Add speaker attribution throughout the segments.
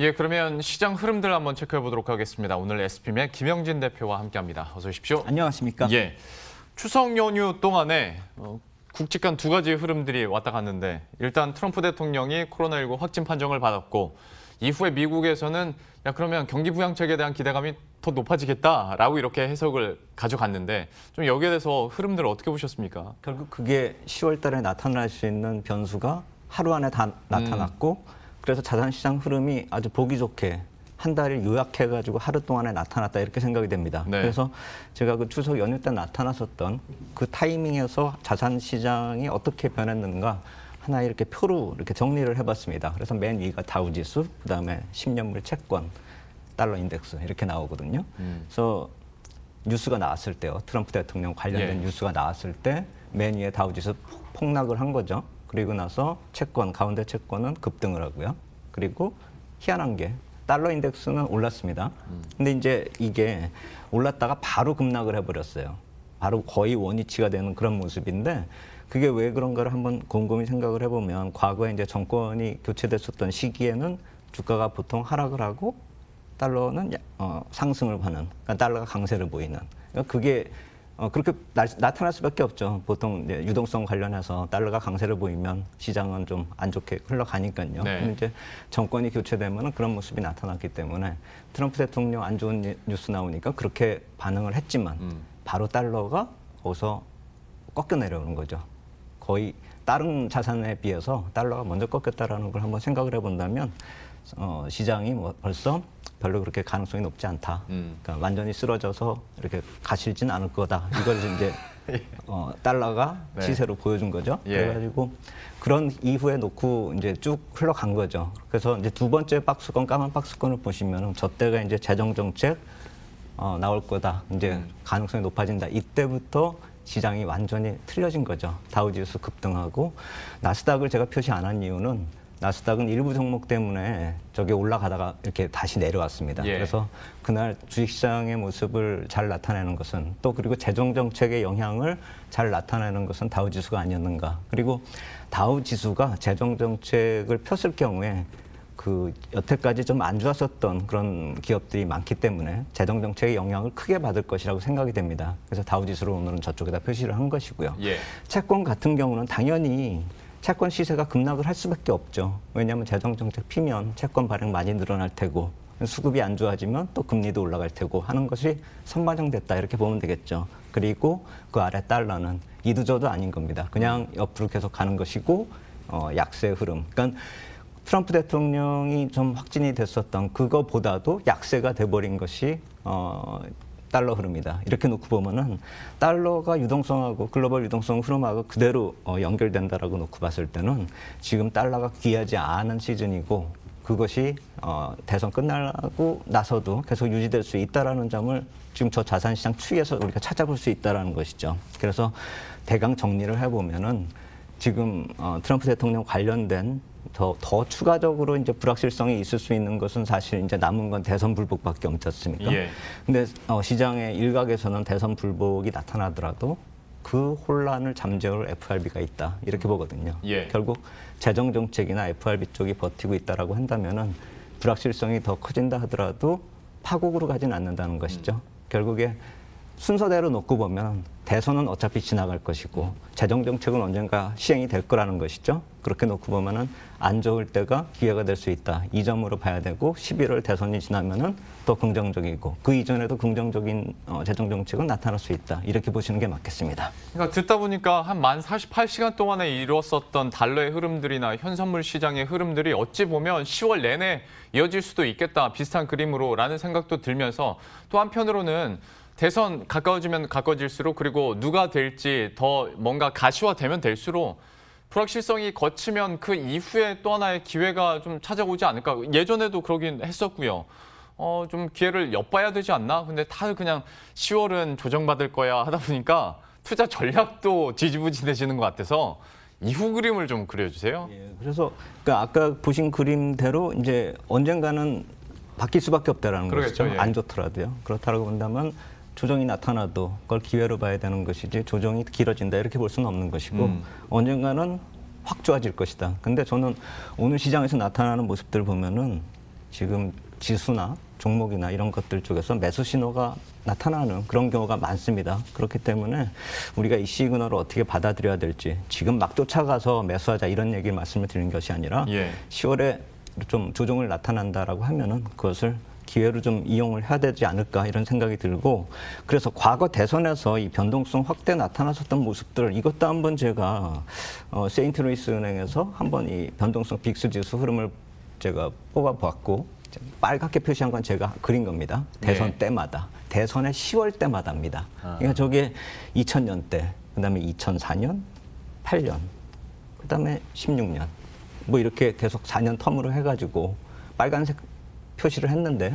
Speaker 1: 예, 그러면 시장 흐름들 한번 체크해 보도록 하겠습니다. 오늘 SPM의 김영진 대표와 함께합니다. 어서 오십시오.
Speaker 2: 안녕하십니까?
Speaker 1: 예, 추석 연휴 동안에 굵직한 두 가지 흐름들이 왔다 갔는데 일단 트럼프 대통령이 코로나19 확진 판정을 받았고 이후에 미국에서는 야 그러면 경기 부양책에 대한 기대감이 더 높아지겠다라고 이렇게 해석을 가져갔는데 좀 여기에 대해서 흐름들을 어떻게 보셨습니까?
Speaker 2: 결국 그게 10월 달에 나타날 수 있는 변수가 하루 안에 다 나타났고 그래서 자산시장 흐름이 아주 보기 좋게 한 달을 요약해가지고 하루 동안에 나타났다 이렇게 생각이 됩니다.
Speaker 1: 네.
Speaker 2: 그래서 제가 그 추석 연휴 때 나타났었던 그 타이밍에서 자산시장이 어떻게 변했는가 하나 이렇게 표로 이렇게 정리를 해봤습니다. 그래서 맨 위가 다우지수, 그다음에 10년물 채권, 달러 인덱스 이렇게 나오거든요. 그래서 뉴스가 나왔을 때요. 트럼프 대통령 관련된 뉴스가 나왔을 때 맨 위에 다우지수 폭락을 한 거죠. 그리고 나서 채권, 가운데 채권은 급등을 하고요. 그리고 희한한 게 달러 인덱스는 올랐습니다. 근데 이제 이게 올랐다가 바로 급락을 해버렸어요. 바로 거의 원위치가 되는 그런 모습인데 그게 왜 그런가를 한번 곰곰이 생각을 해보면 과거에 이제 정권이 교체됐었던 시기에는 주가가 보통 하락을 하고 달러는 상승을 하는, 그러니까 달러가 강세를 보이는. 그러니까 그게 그렇게 나타날 수밖에 없죠. 보통 이제 유동성 관련해서 달러가 강세를 보이면 시장은 좀 안 좋게 흘러가니까요.
Speaker 1: 네.
Speaker 2: 근데 이제 정권이 교체되면 그런 모습이 나타났기 때문에 트럼프 대통령 안 좋은 뉴스 나오니까 그렇게 반응을 했지만 바로 달러가 거기서 꺾여 내려오는 거죠. 거의 다른 자산에 비해서 달러가 먼저 꺾였다라는 걸 한번 생각을 해본다면 시장이 뭐 벌써 별로 그렇게 가능성이 높지 않다. 그러니까 완전히 쓰러져서 이렇게 가실진 않을 거다. 이걸 이제 달러가
Speaker 1: 네.
Speaker 2: 시세로 보여준 거죠.
Speaker 1: 예.
Speaker 2: 그래가지고 그런 이후에 놓고 이제 쭉 흘러간 거죠. 그래서 이제 두 번째 박스권, 까만 박스권을 보시면은 저 때가 이제 재정 정책 나올 거다. 이제 가능성이 높아진다. 이때부터 시장이 완전히 틀려진 거죠. 다우지수 급등하고 나스닥을 제가 표시 안 한 이유는 나스닥은 일부 종목 때문에 저게 올라가다가 이렇게 다시 내려왔습니다.
Speaker 1: 예.
Speaker 2: 그래서 그날 주식시장의 모습을 잘 나타내는 것은 또 그리고 재정정책의 영향을 잘 나타내는 것은 다우지수가 아니었는가. 그리고 다우지수가 재정정책을 폈을 경우에 그 여태까지 좀 안 좋았었던 그런 기업들이 많기 때문에 재정정책의 영향을 크게 받을 것이라고 생각이 됩니다. 그래서 다우지수를 오늘은 저쪽에다 표시를 한 것이고요.
Speaker 1: 예.
Speaker 2: 채권 같은 경우는 당연히 채권 시세가 급락을 할 수밖에 없죠. 왜냐하면 재정정책 피면 채권 발행 많이 늘어날 테고 수급이 안 좋아지면 또 금리도 올라갈 테고 하는 것이 선반영됐다 이렇게 보면 되겠죠. 그리고 그 아래 달러는 이도저도 아닌 겁니다. 그냥 옆으로 계속 가는 것이고 약세 흐름. 그러니까 트럼프 대통령이 좀 확진이 됐었던 그거보다도 약세가 돼버린 것이 달러 흐름이다. 이렇게 놓고 보면은 달러가 유동성하고 글로벌 유동성 흐름하고 그대로 연결된다라고 놓고 봤을 때는 지금 달러가 귀하지 않은 시즌이고 그것이 대선 끝나고 나서도 계속 유지될 수 있다라는 점을 지금 저 자산시장 추이에서 우리가 찾아볼 수 있다라는 것이죠. 그래서 대강 정리를 해보면은 지금 트럼프 대통령 관련된 더 추가적으로 이제 불확실성이 있을 수 있는 것은 사실 이제 남은 건 대선 불복밖에 없지 않습니까?
Speaker 1: 예.
Speaker 2: 근데 시장의 일각에서는 대선 불복이 나타나더라도 그 혼란을 잠재울 FRB가 있다 이렇게 보거든요.
Speaker 1: 예.
Speaker 2: 결국 재정 정책이나 FRB 쪽이 버티고 있다라고 한다면은 불확실성이 더 커진다 하더라도 파국으로 가진 않는다는 것이죠. 결국에 순서대로 놓고 보면 대선은 어차피 지나갈 것이고 재정 정책은 언젠가 시행이 될 거라는 것이죠. 그렇게 놓고 보면은 안 좋을 때가 기회가 될 수 있다. 이 점으로 봐야 되고 11월 대선이 지나면은 더 긍정적이고 그 이전에도 긍정적인 재정 정책은 나타날 수 있다. 이렇게 보시는 게 맞겠습니다.
Speaker 1: 그러니까 듣다 보니까 한 만 48시간 동안에 이루었었던 달러의 흐름들이나 현선물 시장의 흐름들이 어찌 보면 10월 내내 이어질 수도 있겠다. 비슷한 그림으로라는 생각도 들면서 또 한편으로는 대선 가까워지면 가까워질수록 그리고 누가 될지 더 뭔가 가시화되면 될수록 불확실성이 거치면 그 이후에 또 하나의 기회가 좀 찾아오지 않을까. 예전에도 그러긴 했었고요. 좀 기회를 엿봐야 되지 않나? 근데 다 그냥 10월은 조정받을 거야 하다 보니까 투자 전략도 지지부진해지는 것 같아서 이후 그림을 좀 그려주세요.
Speaker 2: 예, 그래서 그러니까 아까 보신 그림대로 이제 언젠가는 바뀔 수밖에 없다라는
Speaker 1: 그러겠죠,
Speaker 2: 것이죠.
Speaker 1: 예.
Speaker 2: 안 좋더라도요. 그렇다고 본다면 조정이 나타나도 그걸 기회로 봐야 되는 것이지 조정이 길어진다 이렇게 볼 수는 없는 것이고 언젠가는 확 좋아질 것이다. 근데 저는 오늘 시장에서 나타나는 모습들 보면은 지금 지수나 종목이나 이런 것들 쪽에서 매수 신호가 나타나는 그런 경우가 많습니다. 그렇기 때문에 우리가 이 시그널을 어떻게 받아들여야 될지 지금 막 쫓아가서 매수하자 이런 얘기를 말씀을 드리는 것이 아니라 10월에 좀 조정을 나타난다라고 하면은 그것을 기회로 좀 이용을 해야 되지 않을까 이런 생각이 들고 그래서 과거 대선에서 이 변동성 확대 나타났었던 모습들 이것도 한번 제가 세인트루이스 은행에서 한번 이 변동성 빅스 지수 흐름을 제가 뽑아봤고 빨갛게 표시한 건 제가 그린 겁니다. 대선 때마다. 대선의 10월 때마다입니다. 그러니까 저게 2000년 때, 그다음에 2004년, 8년, 그다음에 16년. 뭐 이렇게 계속 4년 텀으로 해가지고 빨간색 표시를 했는데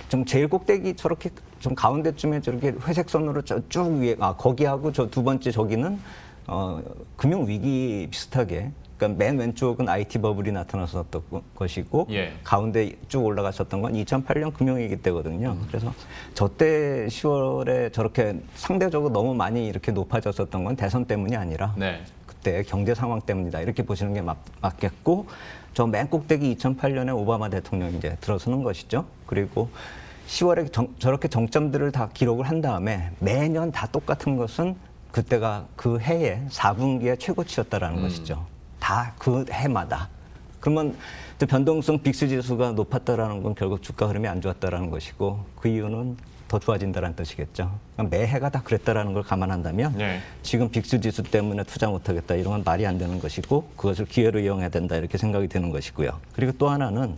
Speaker 2: 좀 제일 꼭대기 저렇게 좀 가운데쯤에 저렇게 회색 선으로 쭉 위에 거기하고 저 두 번째 저기는 금융 위기 비슷하게 그러니까 맨 왼쪽은 IT 버블이 나타났었던 것이고 가운데 쭉 올라갔었던 건 2008년 금융위기 때거든요. 그래서 저때 10월에 저렇게 상대적으로 너무 많이 이렇게 높아졌었던 건 대선 때문이 아니라 그때 경제 상황 때문이다. 이렇게 보시는 게 맞겠고 저 맨 꼭대기 2008년에 오바마 대통령이 이제 들어서는 것이죠. 그리고 10월에 저렇게 정점들을 다 기록을 한 다음에 매년 다 똑같은 것은 그때가 그 해의 4분기의 최고치였다라는 것이죠. 다 그 해마다. 그러면 변동성 빅스 지수가 높았다라는 건 결국 주가 흐름이 안 좋았다라는 것이고 그 이유는 더 좋아진다는 뜻이겠죠. 그러니까 매해가 다 그랬다라는 걸 감안한다면 지금 빅스 지수 때문에 투자 못하겠다 이런 건 말이 안 되는 것이고 그것을 기회로 이용해야 된다 이렇게 생각이 드는 것이고요. 그리고 또 하나는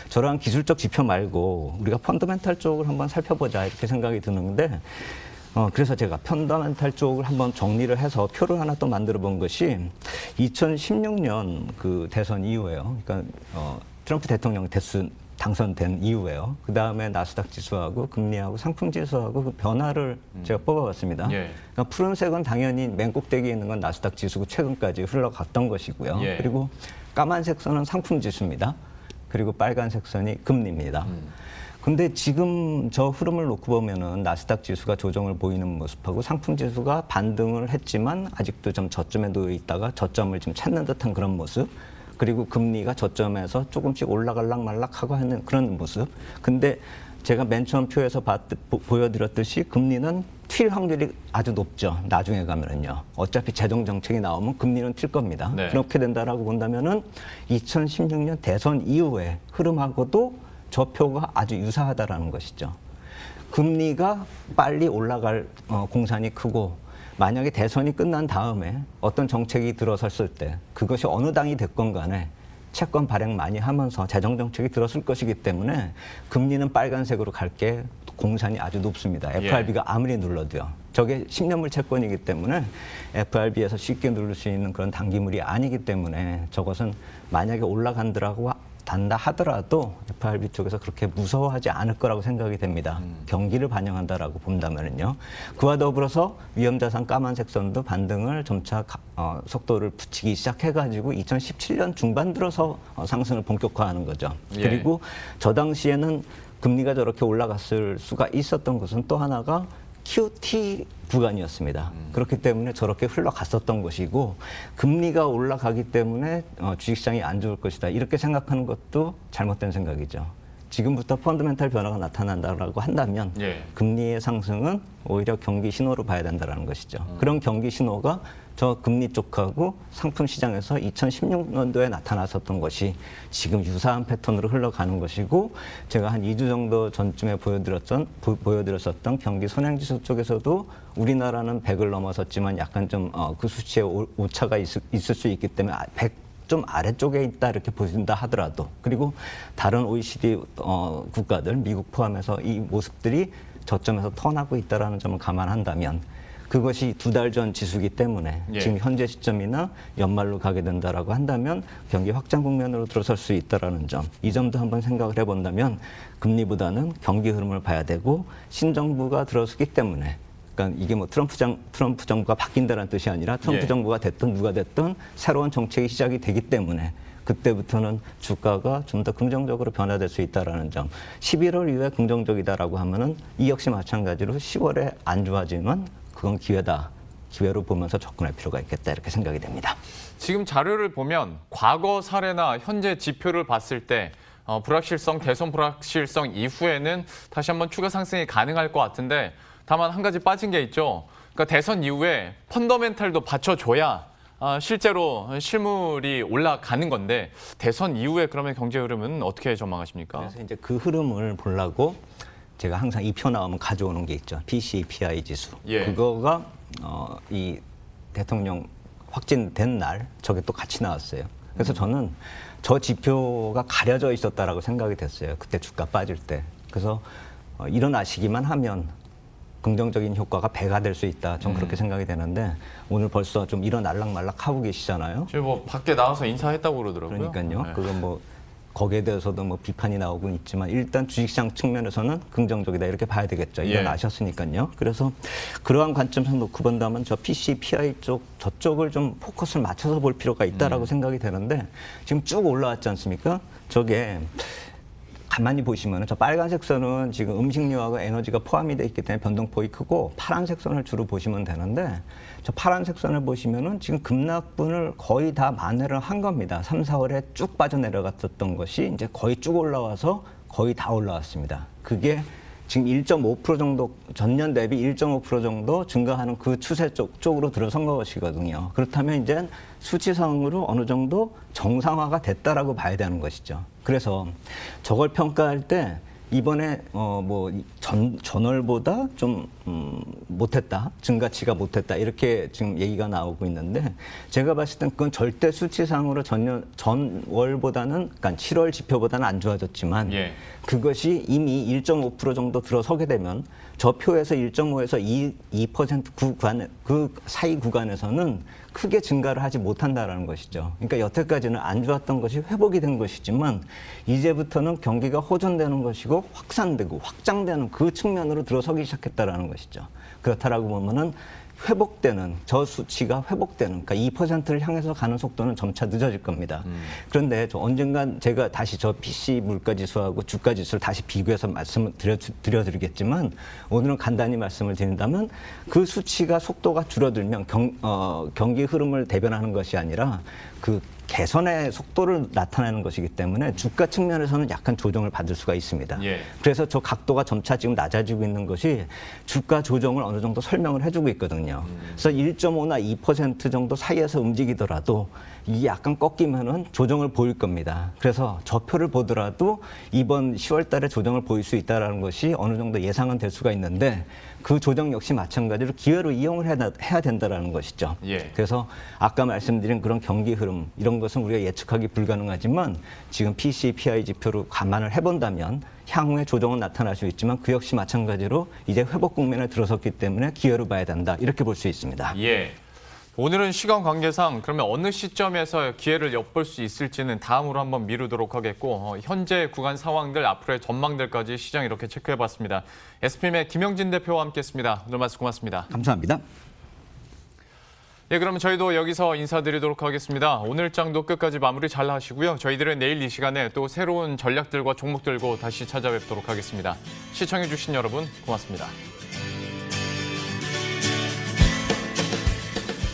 Speaker 2: 저러한 기술적 지표 말고 우리가 펀더멘탈 쪽을 한번 살펴보자 이렇게 생각이 드는데 그래서 제가 펀더멘탈 쪽을 한번 정리를 해서 표를 하나 또 만들어 본 것이 2016년 그 대선 이후에요. 그러니까 트럼프 대통령 당선된 이후에요. 그 다음에 나스닥 지수하고 금리하고 상품 지수하고 그 변화를 제가 뽑아봤습니다. 그러니까 푸른색은 당연히 맨 꼭대기에 있는 건 나스닥 지수고 최근까지 흘러갔던 것이고요. 그리고 까만색 선은 상품 지수입니다. 그리고 빨간색 선이 금리입니다. 근데 지금 저 흐름을 놓고 보면은 나스닥 지수가 조정을 보이는 모습하고 상품 지수가 반등을 했지만 아직도 좀 저점에 놓여 있다가 저점을 지금 찾는 듯한 그런 모습. 그리고 금리가 저점에서 조금씩 올라갈락 말락하고 하는 그런 모습. 근데 제가 맨 처음 표에서 보여드렸듯이 금리는 튈 확률이 아주 높죠. 나중에 가면은요. 어차피 재정 정책이 나오면 금리는 튈 겁니다. 그렇게 된다라고 본다면은 2016년 대선 이후의 흐름하고도 저 표가 아주 유사하다라는 것이죠. 금리가 빨리 올라갈 공산이 크고 만약에 대선이 끝난 다음에 어떤 정책이 들어섰을 때 그것이 어느 당이 됐건 간에 채권 발행 많이 하면서 재정 정책이 들어설 것이기 때문에 금리는 빨간색으로 갈 게 공산이 아주 높습니다. FRB가 아무리 눌러도요. 저게 10년물 채권이기 때문에 FRB에서 쉽게 누를 수 있는 그런 단기물이 아니기 때문에 저것은 만약에 올라간다라고 단다 하더라도 FRB 쪽에서 그렇게 무서워하지 않을 거라고 생각이 됩니다. 경기를 반영한다라고 본다면은요. 그와 더불어서 위험자산 까만색 선도 반등을 점차 속도를 붙이기 시작해가지고 2017년 중반 들어서 상승을 본격화하는 거죠. 그리고 저 당시에는 금리가 저렇게 올라갔을 수가 있었던 것은 또 하나가 QT 구간이었습니다. 그렇기 때문에 저렇게 흘러갔었던 것이고 금리가 올라가기 때문에 주식시장이 안 좋을 것이다. 이렇게 생각하는 것도 잘못된 생각이죠. 지금부터 펀더멘탈 변화가 나타난다라고 한다면 금리의 상승은 오히려 경기 신호로 봐야 된다는 것이죠. 그런 경기 신호가 저 금리 쪽하고 상품 시장에서 2016년도에 나타났었던 것이 지금 유사한 패턴으로 흘러가는 것이고 제가 한 2주 정도 전쯤에 보여드렸었던 경기 선행지수 쪽에서도 우리나라는 100을 넘어섰지만 약간 좀 그 수치에 오차가 있을 수 있기 때문에 100 좀 아래쪽에 있다 이렇게 보신다 하더라도 그리고 다른 OECD 국가들 미국 포함해서 이 모습들이 저점에서 턴하고 있다는 점을 감안한다면 그것이 2달 전 지수기 때문에 지금 현재 시점이나 연말로 가게 된다라고 한다면 경기 확장 국면으로 들어설 수 있다라는 점, 이 점도 한번 생각을 해본다면 금리보다는 경기 흐름을 봐야 되고 신정부가 들어서기 때문에 그러니까 이게 뭐 트럼프 정부가 바뀐다는 뜻이 아니라 트럼프 정부가 됐든 누가 됐든 새로운 정책이 시작이 되기 때문에 그때부터는 주가가 좀 더 긍정적으로 변화될 수 있다라는 점. 11월 이후에 긍정적이다라고 하면은 이 역시 마찬가지로 10월에 안 좋아지면 그건 기회다. 기회로 보면서 접근할 필요가 있겠다 이렇게 생각이 됩니다.
Speaker 1: 지금 자료를 보면 과거 사례나 현재 지표를 봤을 때 불확실성, 대선 불확실성 이후에는 다시 한번 추가 상승이 가능할 것 같은데 다만 한 가지 빠진 게 있죠. 그러니까 대선 이후에 펀더멘탈도 받쳐줘야 실제로 실물이 올라가는 건데 대선 이후에 그러면 경제 흐름은 어떻게 전망하십니까?
Speaker 2: 그래서 이제 그 흐름을 보려고 제가 항상 이 표 나오면 가져오는 게 있죠. PCPI 지수.
Speaker 1: 예.
Speaker 2: 그거가 이 대통령 확진된 날 저게 또 같이 나왔어요. 그래서 저는 저 지표가 가려져 있었다라고 생각이 됐어요. 그때 주가 빠질 때. 그래서 일어나시기만 하면 긍정적인 효과가 배가 될 수 있다. 전 그렇게 생각이 되는데 오늘 벌써 좀 일어날락말락 하고 계시잖아요.
Speaker 1: 지금 뭐 밖에 나와서 인사했다고 그러더라고요.
Speaker 2: 그러니까요.
Speaker 1: 네.
Speaker 2: 그건 뭐 거기에 대해서도 뭐 비판이 나오곤 있지만 일단 주식시장 측면에서는 긍정적이다 이렇게 봐야 되겠죠.
Speaker 1: 예.
Speaker 2: 일어나셨으니까요. 그래서 그러한 관점에서 놓고 본다면 저 PCPI 쪽 저쪽을 좀 포커스를 맞춰서 볼 필요가 있다라고 생각이 되는데 지금 쭉 올라왔지 않습니까? 저게 가만히 보시면 저 빨간색 선은 지금 음식료하고 에너지가 포함이 돼 있기 때문에 변동폭이 크고 파란색 선을 주로 보시면 되는데 저 파란색 선을 보시면은 지금 급락분을 거의 다 만회를 한 겁니다. 3, 4월에 쭉 빠져내려갔었던 것이 이제 거의 쭉 올라와서 거의 다 올라왔습니다. 그게 지금 1.5% 정도 전년 대비 1.5% 정도 증가하는 그 추세 쪽으로 들어선 것이거든요. 그렇다면 이제 수치상으로 어느 정도 정상화가 됐다라고 봐야 되는 것이죠. 그래서 저걸 평가할 때 이번에 뭐 전월보다 좀 못했다, 증가치가 못했다 이렇게 지금 얘기가 나오고 있는데 제가 봤을 땐 그건 절대 수치상으로 전월보다는 그러니까 7월 지표보다는 안 좋아졌지만
Speaker 1: 예.
Speaker 2: 그것이 이미 1.5% 정도 들어서게 되면 저 표에서 1.5에서 2% 구간 그 사이 구간에서는 크게 증가를 하지 못한다라는 것이죠. 그러니까 여태까지는 안 좋았던 것이 회복이 된 것이지만 이제부터는 경기가 호전되는 것이고 확산되고 확장되는 그 측면으로 들어서기 시작했다라는 것이죠. 그렇다라고 보면은 회복되는 저 수치가 회복되는 그러니까 2%를 향해서 가는 속도는 점차 늦어질 겁니다. 그런데 저 언젠간 제가 다시 저 PC 물가 지수하고 주가 지수를 다시 비교해서 말씀을 드려드리겠지만 오늘은 간단히 말씀을 드린다면 그 수치가 속도가 줄어들면 경기 흐름을 대변하는 것이 아니라 그 개선의 속도를 나타내는 것이기 때문에 주가 측면에서는 약간 조정을 받을 수가 있습니다.
Speaker 1: 예.
Speaker 2: 그래서 저 각도가 점차 지금 낮아지고 있는 것이 주가 조정을 어느 정도 설명을 해주고 있거든요. 그래서 1.5나 2% 정도 사이에서 움직이더라도 이게 약간 꺾이면은 조정을 보일 겁니다. 그래서 저 표를 보더라도 이번 10월 달에 조정을 보일 수 있다는 것이 어느 정도 예상은 될 수가 있는데 그 조정 역시 마찬가지로 기회로 이용을 해야 된다는 것이죠.
Speaker 1: 예.
Speaker 2: 그래서 아까 말씀드린 그런 경기 흐름 이런 것은 우리가 예측하기 불가능하지만 지금 PCPI 지표로 감안을 해본다면 향후에 조정은 나타날 수 있지만 그 역시 마찬가지로 이제 회복 국면에 들어섰기 때문에 기회로 봐야 된다 이렇게 볼 수 있습니다.
Speaker 1: 예. 오늘은 시간 관계상 그러면 어느 시점에서 기회를 엿볼 수 있을지는 다음으로 한번 미루도록 하겠고 현재 구간 상황들 앞으로의 전망들까지 시장 이렇게 체크해봤습니다. SPM의 김영진 대표와 함께했습니다. 오늘 말씀 고맙습니다.
Speaker 2: 감사합니다.
Speaker 1: 예, 그러면 저희도 여기서 인사드리도록 하겠습니다. 오늘 장도 끝까지 마무리 잘 하시고요. 저희들은 내일 이 시간에 또 새로운 전략들과 종목 들고 다시 찾아뵙도록 하겠습니다. 시청해주신 여러분 고맙습니다.